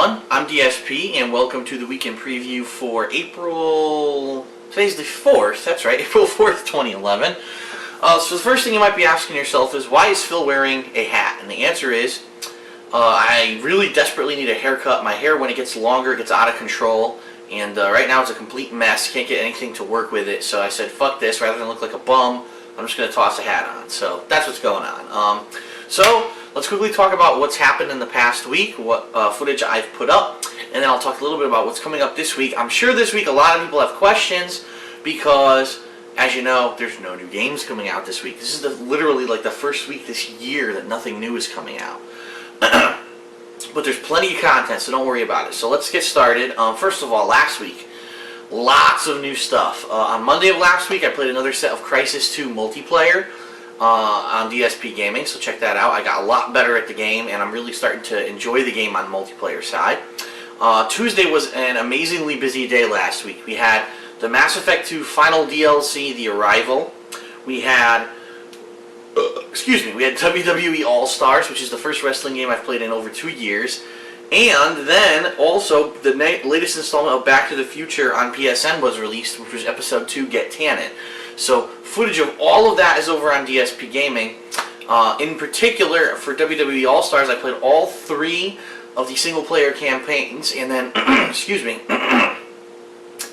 everyone, I'm DSP and welcome to the weekend preview for today's the 4th, that's right, April 4th, 2011. So the first thing you might be asking yourself is, why is Phil wearing a hat? And the answer is, I really desperately need a haircut. My hair, when it gets longer, gets out of control, and right now it's a complete mess. Can't get anything to work with it, so I said, fuck this, rather than look like a bum, I'm just going to toss a hat on. So that's what's going on. So let's quickly talk about what's happened in the past week, what footage I've put up, and then I'll talk a little bit about what's coming up this week. I'm sure this week a lot of people have questions because, as you know, there's no new games coming out this week. This is literally like the first week this year that nothing new is coming out. But there's plenty of content, so don't worry about it. So let's get started. First of all, last week, lots of new stuff. On Monday of last week, I played another set of Crysis 2 multiplayer on DSPGaming, so check that out. I got a lot better at the game, and I'm really starting to enjoy the game on the multiplayer side. Tuesday was an amazingly busy day last week. We had the Mass Effect 2 final DLC, The Arrival. We had we had WWE All-Stars, which is the first wrestling game I've played in over 2 years. And then also the latest installment of Back to the Future on PSN was released, which was Episode 2, Get Tannin. So footage of all of that is over on DSP Gaming. In particular, for WWE All-Stars, I played all 3 of the single-player campaigns, and then,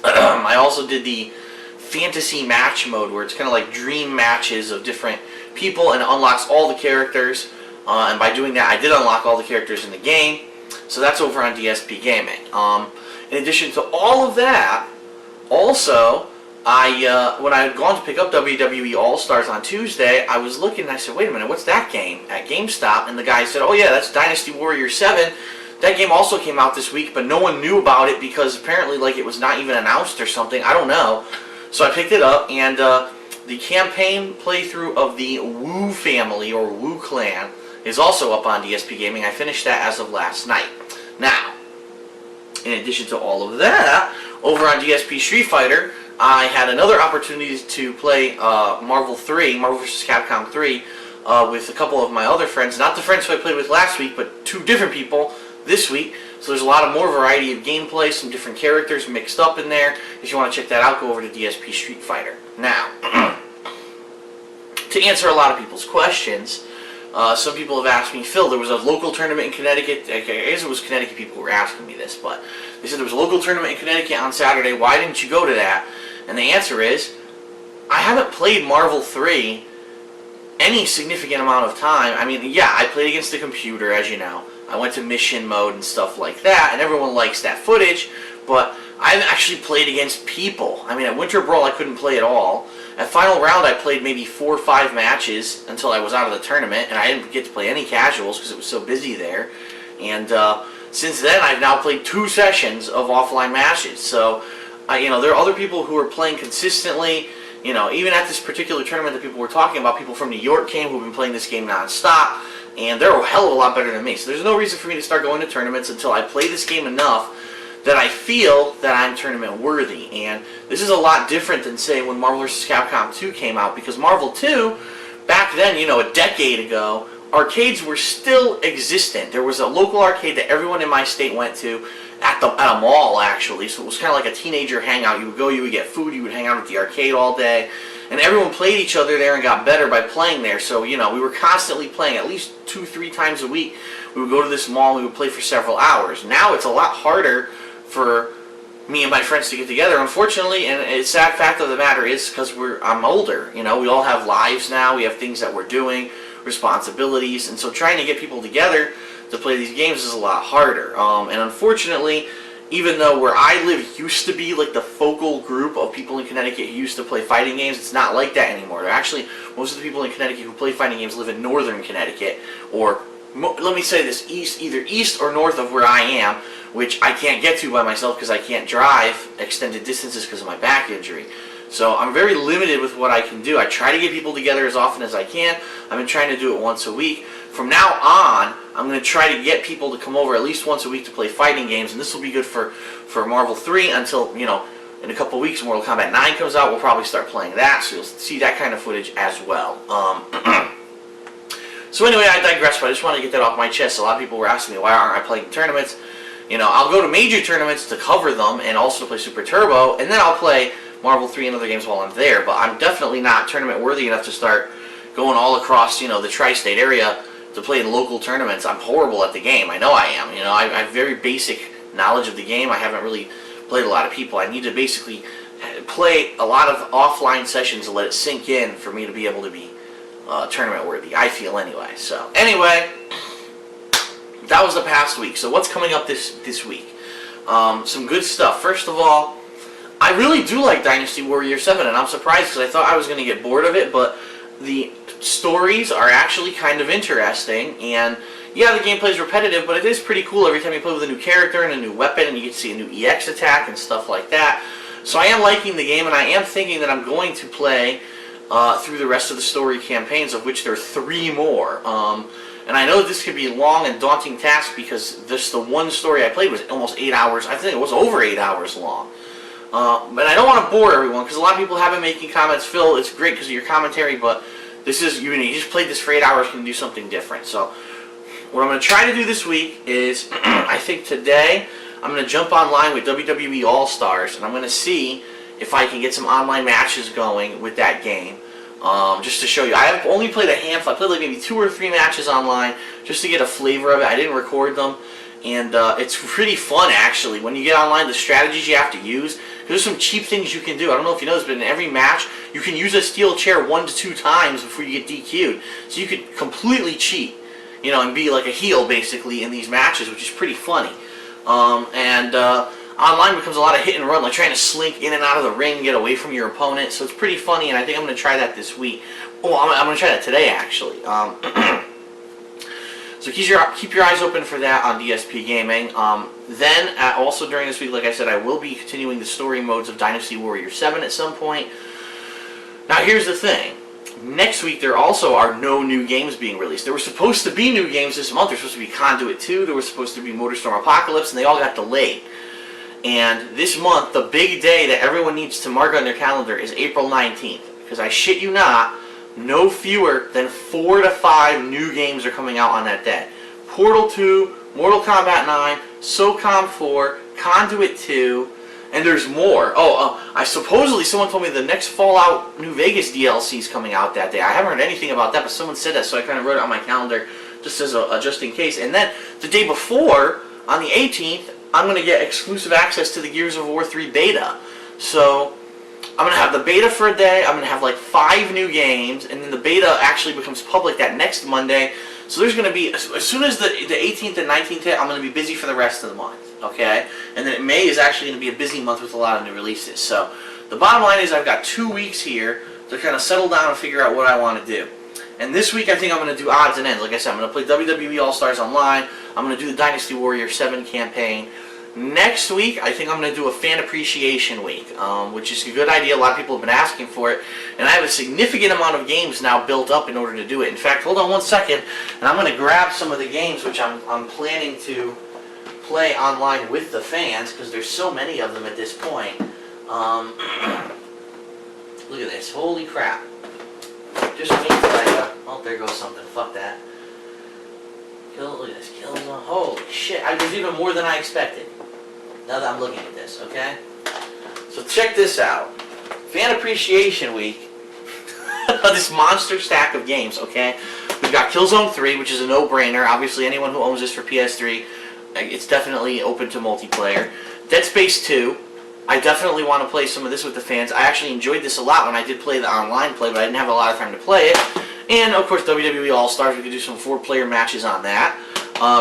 I also did the fantasy match mode, where it's kind of like dream matches of different people, and it unlocks all the characters. And by doing that, I did unlock all the characters in the game. So that's over on DSP Gaming. In addition to all of that, also, when I had gone to pick up WWE All-Stars on Tuesday, I was looking and I said, wait a minute, what's that game? At GameStop, and the guy said, oh yeah, that's Dynasty Warrior 7. That game also came out this week, but no one knew about it because apparently like it was not even announced or something. I don't know. So I picked it up, and the campaign playthrough of the Wu family, or Wu clan, is also up on DSP Gaming. I finished that as of last night. Now, in addition to all of that, over on DSP Street Fighter, I had another opportunity to play Marvel vs. Capcom 3, with a couple of my other friends. Not the friends who I played with last week, but 2 different people this week. So there's a lot of more variety of gameplay, some different characters mixed up in there. If you want to check that out, go over to DSP Street Fighter. Now, to answer a lot of people's questions, some people have asked me, Phil, there was a local tournament in Connecticut. I guess it was Connecticut people who were asking me this, but they said there was a local tournament in Connecticut on Saturday. Why didn't you go to that? And the answer is, I haven't played Marvel 3 any significant amount of time. I mean, yeah, I played against the computer, as you know. I went to mission mode and stuff like that, and everyone likes that footage, but I've actually played against people. I mean, at Winter Brawl, I couldn't play at all. At Final Round, I played maybe 4 or 5 matches until I was out of the tournament, and I didn't get to play any casuals because it was so busy there. And since then, I've now played 2 sessions of offline matches. So, you know, there are other people who are playing consistently. You know, even at this particular tournament that people were talking about, people from New York came who've been playing this game non-stop, and they're a hell of a lot better than me. So there's no reason for me to start going to tournaments until I play this game enough that I feel that I'm tournament worthy. And this is a lot different than, say, when Marvel vs. Capcom 2 came out, because Marvel 2, back then, you know, a decade ago, arcades were still existent. There was a local arcade that everyone in my state went to at a mall, actually. So it was kind of like a teenager hangout. You would go, you would get food, you would hang out at the arcade all day. And everyone played each other there and got better by playing there. So, you know, we were constantly playing at least 2-3 times a week. We would go to this mall and we would play for several hours. Now it's a lot harder for me and my friends to get together, unfortunately, and a sad fact of the matter is because I'm older. You know, we all have lives now, we have things that we're doing, responsibilities, and so trying to get people together to play these games is a lot harder. And unfortunately, even though where I live used to be like the focal group of people in Connecticut who used to play fighting games, it's not like that anymore. Actually, most of the people in Connecticut who play fighting games live in northern Connecticut, or let me say this, either east or north of where I am, which I can't get to by myself because I can't drive extended distances because of my back injury. So I'm very limited with what I can do. I try to get people together as often as I can. I've been trying to do it once a week. From now on, I'm going to try to get people to come over at least once a week to play fighting games, and this will be good for Marvel 3 until, you know, in a couple weeks Mortal Kombat 9 comes out. We'll probably start playing that, so you'll see that kind of footage as well. So anyway, I digress, but I just wanted to get that off my chest. A lot of people were asking me, why aren't I playing tournaments? You know, I'll go to major tournaments to cover them and also to play Super Turbo, and then I'll play Marvel 3 and other games while I'm there. But I'm definitely not tournament worthy enough to start going all across, you know, the tri-state area to play in local tournaments. I'm horrible at the game. I know I am. You know, I have very basic knowledge of the game. I haven't really played a lot of people. I need to basically play a lot of offline sessions to let it sink in for me to be able to be tournament worthy, I feel anyway. So anyway, that was the past week. So what's coming up this week? Some good stuff. First of all, I really do like Dynasty Warrior 7, and I'm surprised because I thought I was going to get bored of it, but the stories are actually kind of interesting, and yeah, the gameplay is repetitive, but it is pretty cool every time you play with a new character and a new weapon, and you get to see a new EX attack and stuff like that. So I am liking the game, and I am thinking that I'm going to play through the rest of the story campaigns, of which there are 3 more. And I know this could be a long and daunting task because the one story I played was almost 8 hours. I think it was over 8 hours long. But I don't want to bore everyone because a lot of people have been making comments. Phil, it's great because of your commentary, but this is you just played this for 8 hours, can do something different. So what I'm going to try to do this week is, I think today, I'm going to jump online with WWE All-Stars, and I'm going to see if I can get some online matches going with that game. Just to show you. I have only played a handful. I played like maybe 2 or 3 matches online just to get a flavor of it. I didn't record them, and it's pretty fun actually. When you get online, the strategies you have to use, there's some cheap things you can do. I don't know if you know this, but in every match, you can use a steel chair 1 to 2 times before you get DQ'd. So you could completely cheat, you know, and be like a heel basically in these matches, which is pretty funny. Online becomes a lot of hit and run, like trying to slink in and out of the ring and get away from your opponent. So it's pretty funny, and I think I'm going to try that this week. Oh, I'm going to try that today, actually. So keep your eyes open for that on DSPGaming. Then, also during this week, like I said, I will be continuing the story modes of Dynasty Warrior 7 at some point. Now, here's the thing. Next week, there also are no new games being released. There were supposed to be new games this month. There was supposed to be Conduit 2. There was supposed to be Motorstorm Apocalypse, and they all got delayed. And this month, the big day that everyone needs to mark on their calendar is April 19th. Because I shit you not, no fewer than 4 to 5 new games are coming out on that day. Portal 2, Mortal Kombat 9, SOCOM 4, Conduit 2, and there's more. I supposedly someone told me the next Fallout New Vegas DLC is coming out that day. I haven't heard anything about that, but someone said that, so I kind of wrote it on my calendar just as a just in case. And then the day before, on the 18th, I'm going to get exclusive access to the Gears of War 3 beta. So I'm going to have the beta for a day. I'm going to have like 5 new games, and then the beta actually becomes public that next Monday. So there's going to be, as soon as the 18th and 19th hit, I'm going to be busy for the rest of the month. Okay? And then May is actually going to be a busy month with a lot of new releases. So the bottom line is I've got 2 weeks here to kind of settle down and figure out what I want to do. And this week I think I'm going to do odds and ends. Like I said, I'm going to play WWE All-Stars Online. I'm going to do the Dynasty Warrior 7 campaign. Next week, I think I'm going to do a Fan Appreciation Week, which is a good idea. A lot of people have been asking for it. And I have a significant amount of games now built up in order to do it. In fact, hold on one second, and I'm going to grab some of the games which I'm planning to play online with the fans, because there's so many of them at this point. Look at this. Holy crap. Just wait until oh, there goes something. Fuck that. Look at this. Killzone. Holy shit. There's even more than I expected. Now that I'm looking at this, okay? So check this out. Fan Appreciation Week. This monster stack of games, okay? We've got Killzone 3, which is a no-brainer. Obviously, anyone who owns this for PS3, it's definitely open to multiplayer. Dead Space 2. I definitely want to play some of this with the fans. I actually enjoyed this a lot when I did play the online play, but I didn't have a lot of time to play it. And, of course, WWE All-Stars. We could do some 4-player matches on that.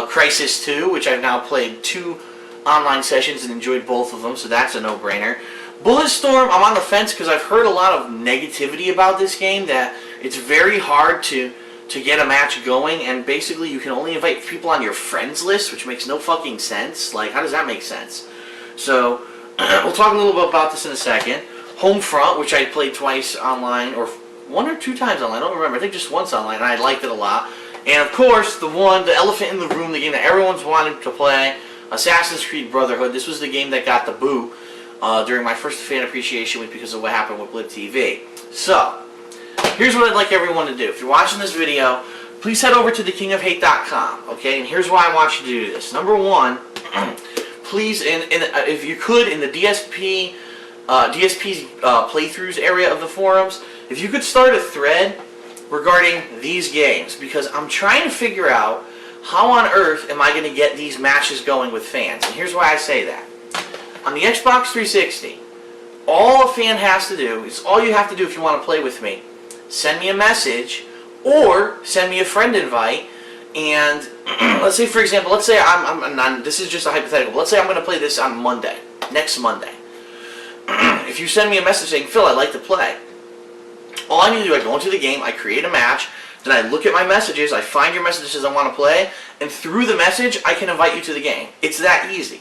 Crisis 2, which I've now played 2 online sessions and enjoyed both of them, so that's a no-brainer. Bulletstorm, I'm on the fence because I've heard a lot of negativity about this game, that it's very hard to get a match going, and basically you can only invite people on your friends list, which makes no fucking sense. Like, how does that make sense? So, we'll talk a little bit about this in a second. Homefront, which I played twice online, or 1 or 2 times online, I don't remember, I think just once online, and I liked it a lot. And of course, the elephant in the room, the game that everyone's wanted to play, Assassin's Creed Brotherhood. This was the game that got the boo during my first Fan Appreciation Week because of what happened with Blip TV. So, here's what I'd like everyone to do. If you're watching this video, please head over to thekingofhate.com, okay? And here's why I want you to do this. Number 1, please, if you could, in the DSP's playthroughs area of the forums, if you could start a thread regarding these games, because I'm trying to figure out how on earth am I going to get these matches going with fans. And here's why I say that. On the Xbox 360, all a fan has to do, is all you have to do if you want to play with me, send me a message or send me a friend invite. And let's say, for example, let's say this is just a hypothetical. Let's say I'm going to play this on Monday, next Monday. If you send me a message saying, Phil, I'd like to play, all I need to do, I go into the game, I create a match, then I look at my messages, I find your message that says I want to play, and through the message, I can invite you to the game. It's that easy.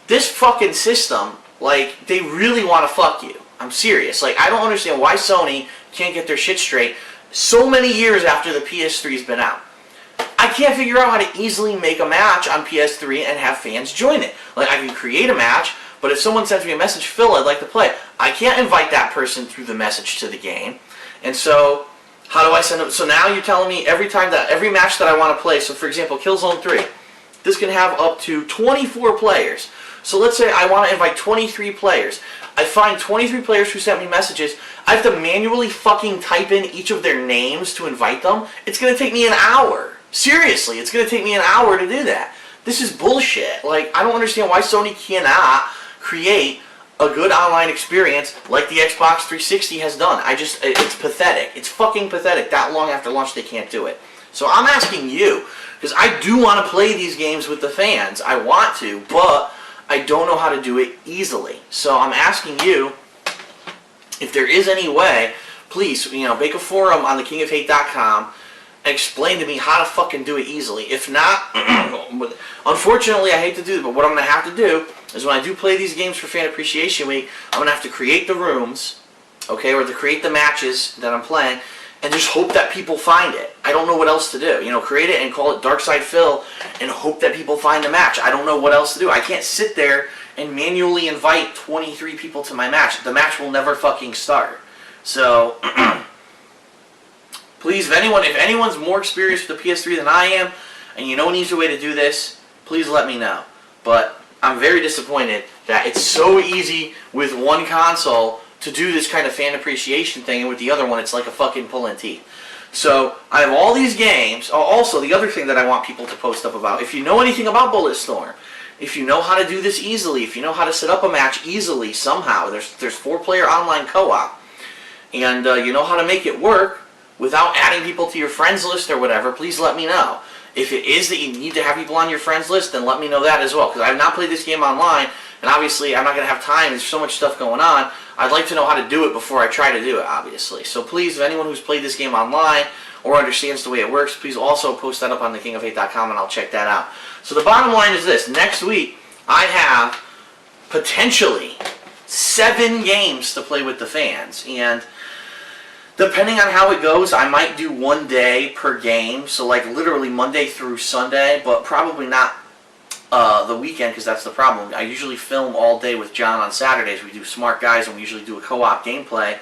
This fucking system, like, they really want to fuck you. I'm serious. Like, I don't understand why Sony can't get their shit straight so many years after the PS3's been out. I can't figure out how to easily make a match on PS3 and have fans join it. Like, I can create a match, but if someone sends me a message, Phil, I'd like to play, I can't invite that person through the message to the game. And so, how do I send them? So now you're telling me every match that I want to play, so for example, Killzone 3, this can have up to 24 players. So let's say I want to invite 23 players. I find 23 players who sent me messages. I have to manually fucking type in each of their names to invite them. It's going to take me an hour. Seriously, it's going to take me an hour to do that. This is bullshit. Like, I don't understand why Sony cannot create a good online experience like the Xbox 360 has done. It's pathetic. It's fucking pathetic. That long after launch, they can't do it. So I'm asking you, because I do want to play these games with the fans. I want to, but I don't know how to do it easily. So I'm asking you, if there is any way, please, make a forum on thekingofhate.com and explain to me how to fucking do it easily. If not, unfortunately, I hate to do it, but what I'm going to have to do is when I do play these games for Fan Appreciation Week, I'm going to have to create the rooms, okay, or to create the matches that I'm playing, and just hope that people find it. I don't know what else to do. Create it and call it Darkside Phil and hope that people find the match. I don't know what else to do. I can't sit there and manually invite 23 people to my match. The match will never fucking start. So, please, if anyone's more experienced with the PS3 than I am, and you know an easier way to do this, please let me know. But I'm very disappointed that it's so easy with one console to do this kind of fan appreciation thing, and with the other one, it's like a fucking pulling teeth. So, I have all these games. Also, the other thing that I want people to post up about, if you know anything about Bulletstorm, if you know how to do this easily, if you know how to set up a match easily somehow, there's 4-player online co-op, and you know how to make it work without adding people to your friends list or whatever, please let me know. If it is that you need to have people on your friends list, then let me know that as well, because I have not played this game online, and obviously I'm not going to have time. There's so much stuff going on. I'd like to know how to do it before I try to do it, obviously. So please, if anyone who's played this game online or understands the way it works, please also post that up on thekingofhate.com and I'll check that out. So the bottom line is this. Next week, I have potentially 7 games to play with the fans. And depending on how it goes, I might do 1 day per game. So like literally Monday through Sunday, but probably not the weekend, because that's the problem. I usually film all day with John on Saturdays. We do Smark Guys, and we usually do a co-op gameplay.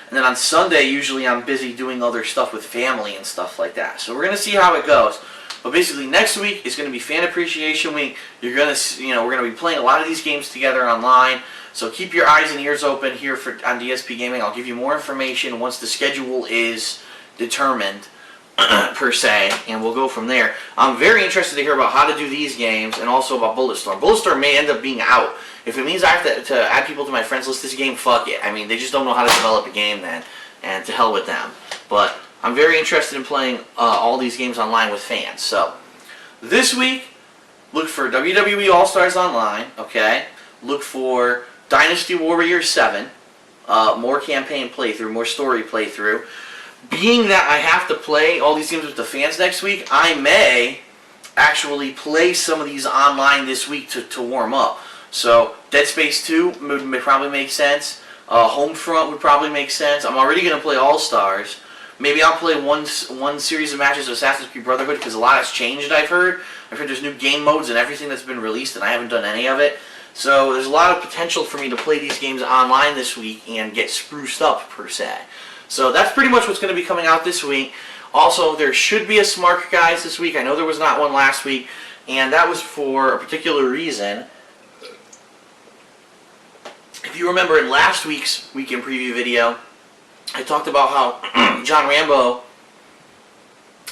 And then on Sunday, usually I'm busy doing other stuff with family and stuff like that. So we're going to see how it goes. But basically, next week is going to be Fan Appreciation Week. You're going to, we're going to be playing a lot of these games together online. So keep your eyes and ears open here on DSPGaming. I'll give you more information once the schedule is determined, per se, and we'll go from there. I'm very interested to hear about how to do these games and also about Bulletstorm. Bulletstorm may end up being out. If it means I have to add people to my friends list this game, fuck it. I mean, they just don't know how to develop a game then, and to hell with them. But I'm very interested in playing all these games online with fans. So, this week, look for WWE All-Stars Online, okay? Look for Dynasty Warriors 7, more campaign playthrough, more story playthrough. Being that I have to play all these games with the fans next week, I may actually play some of these online this week to warm up. So, Dead Space 2 would probably make sense. Homefront would probably make sense. I'm already going to play All-Stars. Maybe I'll play one series of matches of Assassin's Creed Brotherhood, because a lot has changed, I've heard. I've heard there's new game modes and everything that's been released, and I haven't done any of it. So there's a lot of potential for me to play these games online this week and get spruced up, per se. So that's pretty much what's going to be coming out this week. Also, there should be a Smark Guys this week. I know there was not one last week. and that was for a particular reason. If you remember in last week's weekend preview video, I talked about how John Rambo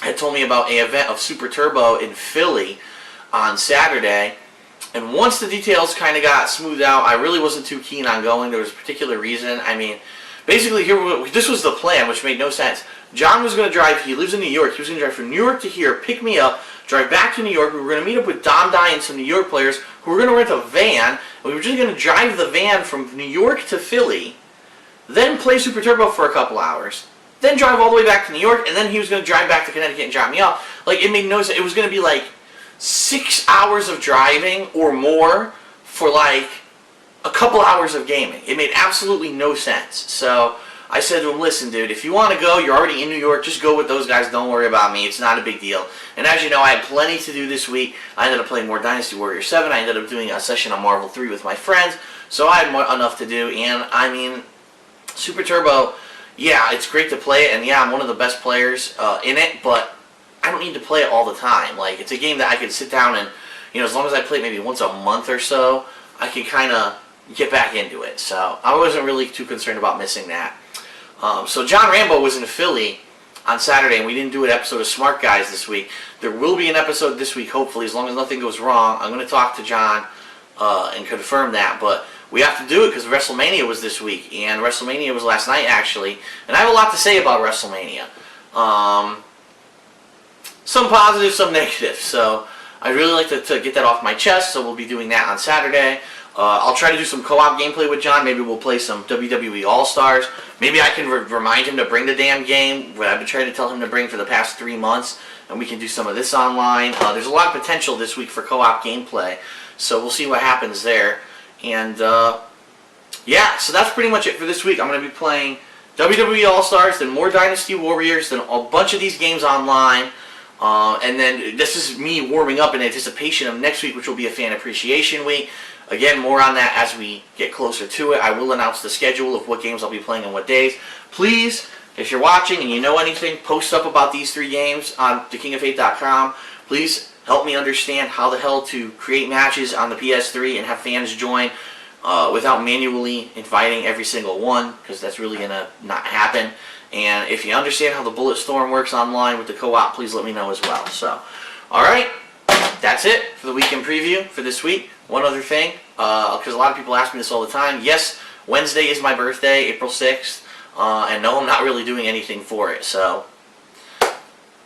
had told me about an event of Super Turbo in Philly on Saturday, and once the details kind of got smoothed out, I really wasn't too keen on going. There was a particular reason. I mean, basically this was the plan, which made no sense. John was going to drive, he lives in New York, he was going to drive from New York to here, pick me up, drive back to New York. We were going to meet up with Dom Dye and some New York players who were going to rent a van, and we were just going to drive the van from New York to Philly, then play Super Turbo for a couple hours, then drive all the way back to New York, and then he was going to drive back to Connecticut and drop me off. Like, it made no sense. It was going to be like 6 hours of driving or more for like a couple hours of gaming. It made absolutely no sense. So I said to him, listen, dude, if you want to go, you're already in New York, just go with those guys, don't worry about me, it's not a big deal. And as you know, I had plenty to do this week. I ended up playing more Dynasty Warriors 7, I ended up doing a session on Marvel 3 with my friends, so I had enough to do, and I mean, Super Turbo, yeah, it's great to play it, and yeah, I'm one of the best players in it, but I don't need to play it all the time. Like, it's a game that I can sit down and, you know, as long as I play it maybe once a month or so, I can kind of get back into it. So I wasn't really too concerned about missing that. So John Rambo was in Philly on Saturday, and we didn't do an episode of Smark Guys this week. There will be an episode this week, hopefully, as long as nothing goes wrong. I'm going to talk to John and confirm that, but we have to do it because WrestleMania was this week, and WrestleMania was last night, actually, and I have a lot to say about WrestleMania. Some positive, some negative, so I'd really like to get that off my chest, so we'll be doing that on Saturday. I'll try to do some co-op gameplay with John. Maybe we'll play some WWE All-Stars. Maybe I can remind him to bring the damn game, what I've been trying to tell him to bring for the past 3 months, and we can do some of this online. There's a lot of potential this week for co-op gameplay, so we'll see what happens there. And yeah, so that's pretty much it for this week. I'm going to be playing WWE All-Stars, then more Dynasty Warriors, then a bunch of these games online. And then this is me warming up in anticipation of next week, which will be a Fan Appreciation Week. Again, more on that as we get closer to it. I will announce the schedule of what games I'll be playing on what days. Please, if you're watching and you know anything, post up about these 3 games on thekingoffaith.com. Please help me understand how the hell to create matches on the PS3 and have fans join without manually inviting every single one, because that's really going to not happen. And if you understand how the Bullet Storm works online with the co-op, please let me know as well. So, alright, that's it for the weekend preview for this week. One other thing, because a lot of people ask me this all the time. Yes, Wednesday is my birthday, April 6th, and no, I'm not really doing anything for it. So,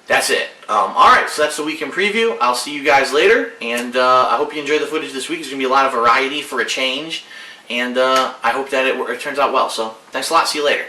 that's it. Alright, so that's the weekend preview. I'll see you guys later, and I hope you enjoy the footage this week. There's going to be a lot of variety for a change, and I hope that it turns out well. So, thanks a lot. See you later.